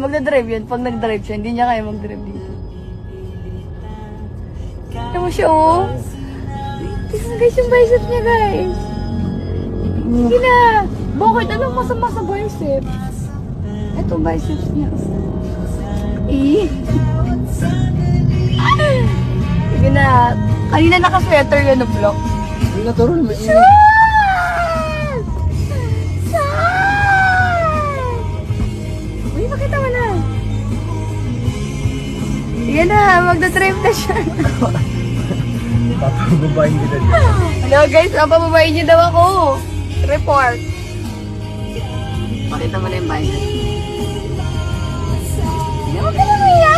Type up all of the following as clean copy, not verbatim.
magdadrive yun. Pag nag-drive siya, hindi niya kaya mag-drive dito. Tignan mo siya, oh. Tignan guys yung bicep niya, guys. Sige na. Bakit? Anong masama sa bicep? Ito, biceps niya. Eh. Sige na. Kanina naka-sweater yun, no, Block. Hindi na turo naman. Uy, pakita mo na. Sige na, magdadrive na siya. Papababayin kita dyan. Hello guys, papababayin niyo daw ako. Report. Pakita mo na yung bicep. Huwag ka na maya.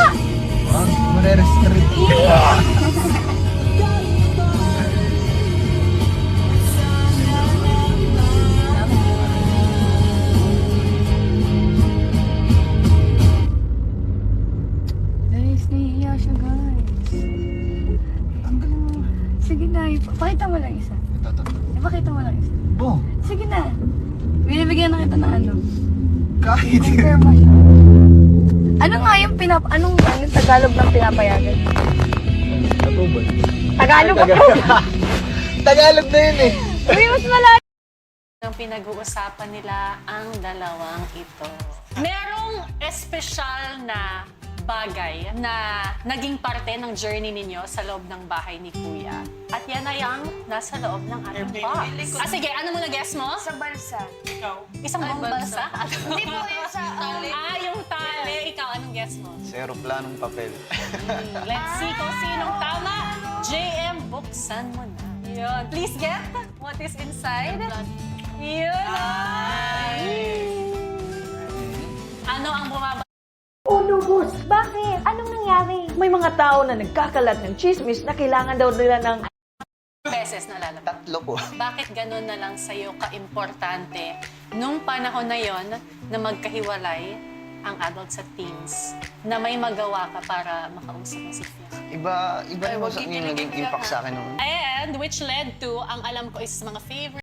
Ah, mare-restrict. Guys, nahihiya siya guys. Sige na, pakita mo lang isa. Ito. Ipakita mo lang isa. Bo, Sige na. Binibigyan na kita ng ano. kahit. Confirm mo siya. Ano nga yung anong Tagalog ng pinapayagan? Natubol. Tagalog ako. Tagalog na yun eh. Uy, mas malalim. Ang pinag-uusapan nila ang dalawang ito. Merong espesyal na bagay na naging parte ng journey ninyo sa loob ng bahay ni Kuya. At yan ay ang nasa loob ng ating box. Ah, sige, ano muna guess mo? Sa balsa. Isang buong balsa? Hindi po yun sa tali. Ah, yung tali. Ikaw, anong guess mo? Sa aeroplanong papel. Let's see kung sinong tama. JM, buksan mo na. Yun. Please get what is inside. Yun. Ano ang bumaba? Oh, Lubos! Bakit? Anong nangyari? May mga tao na nagkakalat ng chismis na kailangan daw nila ng Beses na lalabas. Tatlo po. Bakit ganun na lang sa'yo ka-importante nung panahon na yon na magkahiwalay ang adults at teens na may magawa ka para makausap mo si Fia? Iba rin po sa yung naging impact sa akin nung And which led to, ang alam ko is mga favorite